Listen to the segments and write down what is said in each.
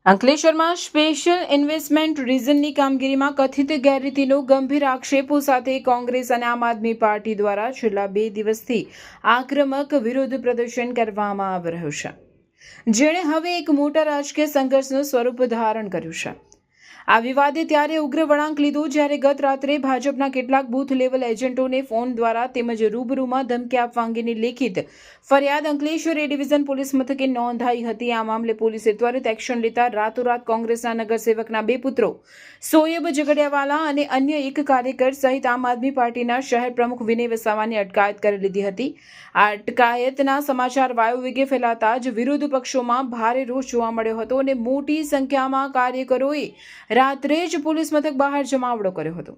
અંકલેશ્વરમાં special investment રિઝનની કામગીરીમાં કથિત ગેરરીતિનો ગંભીર આક્ષેપો સાથે કોંગ્રેસ અને આમ આદમી પાર્ટી દ્વારા છેલ્લા 2 દિવસથી આક્રમક વિરોધ પ્રદર્શન કરવામાં આવી રહ્યું છે, જેણે હવે એક મોટા રાજકીય સંઘર્ષનું સ્વરૂપ ધારણ કર્યું છે। આ વિવાદે ત્યારે ઉગ્ર વળાંક લીધો જ્યારે ગત રાત્રે ભાજપના કેટલાક બૂથ લેવલ એજન્ટોને ફોન દ્વારા તેમજ રૂબરૂમાં ધમકી આપવા અંગેની લેખિત ફરિયાદ અંકલેશ્વર એ ડિવિઝન પોલીસ મથકે નોંધાઈ હતી। આ મામલે પોલીસે ત્વરિત એક્શન લેતા રાતોરાત કોંગ્રેસના નગરસેવકના 2 પુત્રો સોએબ ઝઘડિયાવાલા અને અન્ય એક કાર્યકર સહિત આમ આદમી પાર્ટીના શહેર પ્રમુખ વિનય વસાવાની અટકાયત કરી લીધી હતી। આ અટકાયતના સમાચાર વાયુવેગે ફેલાતા જ વિરોધ પક્ષોમાં ભારે રોષ જોવા મળ્યો હતો અને મોટી સંખ્યામાં કાર્યકરોએ રાત્રે જ પોલીસ મથક બહાર જમાવડો કર્યો હતો।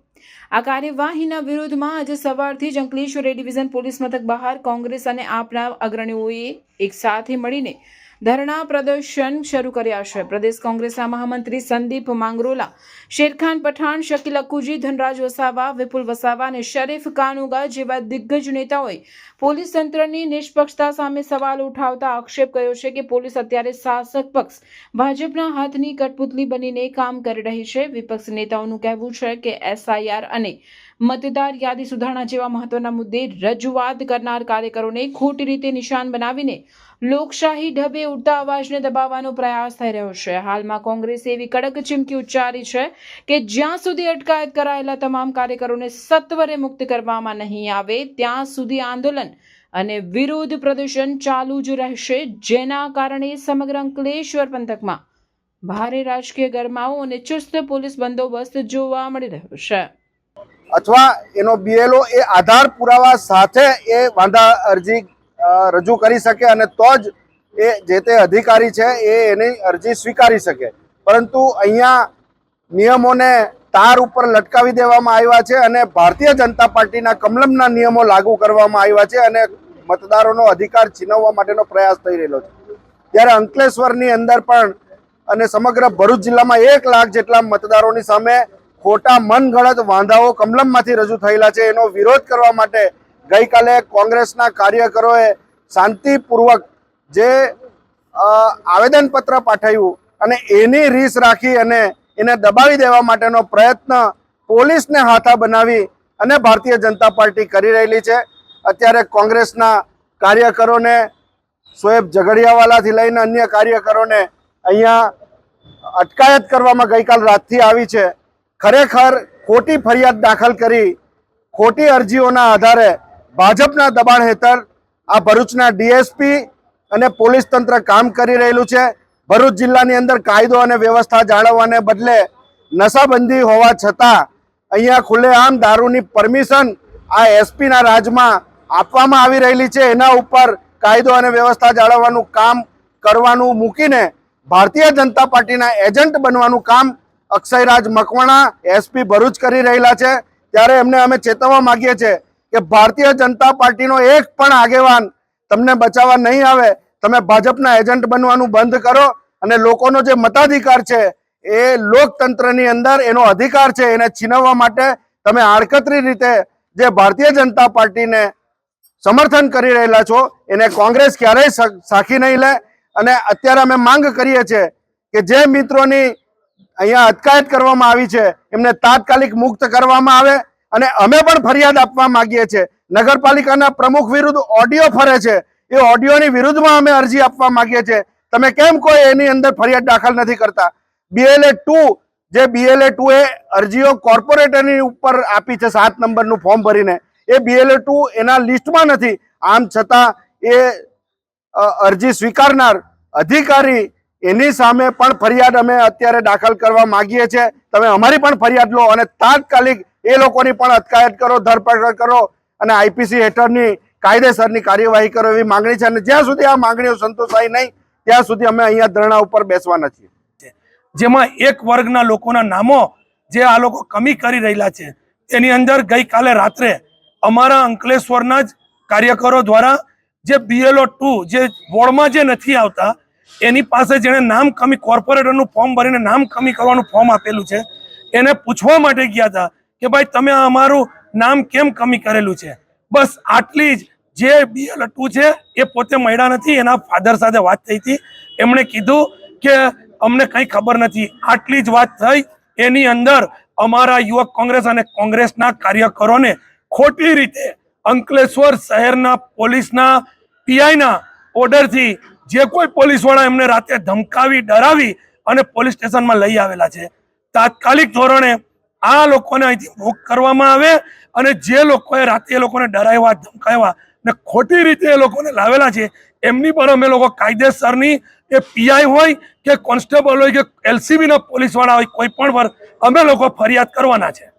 આ કાર્યવાહીના વિરોધમાં આજે સવારથી જ અંકલેશ્વર એ ડિવિઝન પોલીસ મથક બહાર કોંગ્રેસ અને આપના અગ્રણીઓએ એક સાથે મળીને ધરણા પ્રદર્શન શરૂ કર્યા છે। પ્રદેશ કોંગ્રેસના મહામંત્રી સંદીપ માંગરોલા, શેરખાન પઠાણ, શકીલ અક્કુજી, ધનરાજ વસાવા, વિપુલ વસાવા અને શરીફ કાનુગા જેવા દિગ્ગજ નેતાઓએ પોલીસ તંત્રની નિષ્પક્ષતા સામે સવાલ ઉઠાવતા આક્ષેપ કર્યો છે કે પોલીસ અત્યારે શાસક પક્ષ ભાજપના હાથની કઠપુતલી બનીને કામ કરી રહી છે। વિપક્ષ નેતાઓનું કહેવું છે કે SIR અને મતદાર યાદી સુધારણા જેવા મહત્વના મુદ્દે રજૂઆત કરનાર કાર્યકરોને ખોટી રીતે નિશાન બનાવીને લોકશાહી ઢબે ઉડતા અવાજને દબાવવાનો પ્રયાસ થઈ રહ્યો છે। હાલમાં કોંગ્રેસે એવી કડક ચીમકી ઉચ્ચારી છે કે જ્યાં સુધી અટકાયત કરાયેલા તમામ કાર્યકરોને સત્વરે મુક્ત કરવામાં નહીં આવે ત્યાં સુધી આંદોલન અને વિરોધ પ્રદર્શન ચાલુ જ રહેશે, જેના કારણે સમગ્ર અંકલેશ્વર પંથકમાં ભારે રાજકીય ગરમાવો અને ચુસ્ત પોલીસ બંદોબસ્ત જોવા મળી રહ્યો છે। અથવા એનો BLO એ આધાર પુરાવા સાથે એ વાંધા અરજી રજૂ કરી શકે અને તો જ એ જે તે અધિકારી છે એ એની અરજી સ્વીકારી શકે। પરંતુ અહીંયા નિયમોને તાર ઉપર લટકાવી દેવામાં આવ્યા છે અને ભારતીય જનતા પાર્ટીના કમલમના નિયમો લાગુ કરવામાં આવ્યા છે અને મતદારોનો અધિકાર છીનવવા માટેનો પ્રયાસ થઈ રહેલો છે। ત્યારે અંકલેશ્વરની અંદર પણ અને સમગ્ર ભરૂચ જિલ્લામાં 1 લાખ જેટલા મતદારોની સામે ખોટા મનગઢંત વાંધાઓ કમલમમાંથી રજૂ થયેલા છે। એનો વિરોધ કરવા માટે ગઈકાલે કોંગ્રેસના કાર્યકરોએ શાંતિપૂર્વક જે આવેદનપત્ર પાઠવ્યું અને એની રીસ રાખી અને એને દબાવી દેવા માટેનો પ્રયત્ન પોલીસને હાથા બનાવી અને ભારતીય જનતા પાર્ટી કરી રહેલી છે। અત્યારે કોંગ્રેસના કાર્યકરોને સોએબ ઝઘડિયાવાલાથી લઈને અન્ય કાર્યકરોને અહીંયા અટકાયત કરવામાં ગઈકાલ રાતથી આવી છે। ખરેખર ખોટી ફરિયાદ દાખલ કરી ખોટી અરજીઓના આધારે ભાજપના દબાણ હેઠળ આ ભરૂચના DSP અને પોલીસ તંત્ર કામ કરી રહેલું છે। ભરૂચ જિલ્લાની અંદર કાયદો અને વ્યવસ્થા જાળવવાને બદલે નશાબંધી હોવા છતાં અહીંયા ખુલ્લેઆમ દારૂની પરમિશન આ SPના રાજમાં આપવામાં આવી રહેલી છે। એના ઉપર કાયદો અને વ્યવસ્થા જાળવવાનું કામ કરવાનું મૂકીને ભારતીય જનતા પાર્ટીના એજન્ટ બનવાનું કામ અક્ષયરાજ મકવાણા SP ભરૂચ કરી રહેલા છે। ત્યારે એમને અમે ચેતવવા માંગીએ છીએ કે ભારતીય જનતા પાર્ટીનો એક પણ આગેવાન તમને બચાવવા નહીં આવે। તમે ભાજપના એજન્ટ બનવાનું બંધ કરો અને લોકોનો જે મતાધિકાર છે એ લોકતંત્રની અંદર એનો અધિકાર છે એને છીનવવા માટે તમે આડકતરી રીતે જે ભારતીય જનતા પાર્ટીને સમર્થન કરી રહેલા છો એને કોંગ્રેસ ક્યારેય સાખી નહીં લે। અને અત્યારે અમે માંગ કરીએ છીએ કે જે મિત્રોની અહીંયા અટકાયત કરવામાં આવી છે એમને તાત્કાલિક મુક્ત કરવામાં આવે અને અમે પણ ફરિયાદ આપવા માંગીએ છીએ। નગરપાલિકાના પ્રમુખ વિરુદ્ધ ઓડિયો ફરે છે, એ ઓડિયોની વિરુદ્ધમાં અમે અરજી આપવા માંગીએ છીએ। તમે કેમ કોઈ એની અંદર ફરિયાદ દાખલ નથી કરતા? BLA2 એ અરજીઓ કોર્પોરેટરની ઉપર આપી છે 7 નંબરનું ફોર્મ ભરીને, એ BLA2 એના લિસ્ટમાં નથી। આમ છતાં એ અરજી સ્વીકારનાર અધિકારી એની સામે પણ ફરિયાદ અમે અત્યારે દાખલ કરવા માંગીએ છીએ। તમે અમારી પણ ફરિયાદ લો અને તાત્કાલિક એ લોકોની પણ અટકાયત કરો, ધરપકડ કરો અને IPC હેઠળની કાયદેસરની કાર્યવાહી કરો એવી માંગણી છે। અને જ્યાં સુધી આ માંગણીઓ સંતોષાય નહીં ત્યાં સુધી અમે અહીંયા ધરણા ઉપર બેસવાના છીએ। જેમાં એક વર્ગના લોકોના નામો જે આ લોકો કમી કરી રહેલા છે એની અંદર ગઈકાલે રાત્રે અમારા અંકલેશ્વરના જ કાર્યકરો દ્વારા જે BLO2 જે વોર્ડમાં જે નથી આવતા એની પાસે જેણે નામ કમી કોર્પોરેટરનું ફોર્મ ભરીને નામ કમી કરવાનું ફોર્મ આપેલું છે એને પૂછવા માટે ગયા હતા કે ભાઈ તમે અમારું નામ કેમ કમી કરેલું છે। બસ આટલી જ જે BLO2 છે એ પોતે મળ્યા નથી, એના ફાધર સાથે વાત થઈ હતી। એમણે કીધું કે અમને કંઈ ખબર નથી. આટલી જ વાત થઈ. એની અંદર અમારા યુવક કોંગ્રેસ અને કોંગ્રેસના કાર્યકરોને ખોટી રીતે અંકલેશ્વર શહેરના પોલીસના પીઆઈના ઓર્ડરથી જે કોઈ પોલીસવાળા એમને રાતે ધમકાવી ડરાવી અને પોલીસ સ્ટેશનમાં લઈ આવેલા છે. તાત્કાલિક ધોરણે આ લોકોને અહીંથી મુક્ત કરવામાં આવે અને જે લોકોએ રાતે એ લોકોને ડરાવ્યા ધમકાવ્યા ને ખોટી રીતે એ લોકોને લાવેલા છે એમની પર અમે લોકો કાયદેસરની એ પીઆઈ હોય કે કોન્સ્ટેબલ હોય કે એલસીબી ના પોલીસ વાળા હોય કોઈ પણ પર અમે લોકો ફરિયાદ કરવાના છે.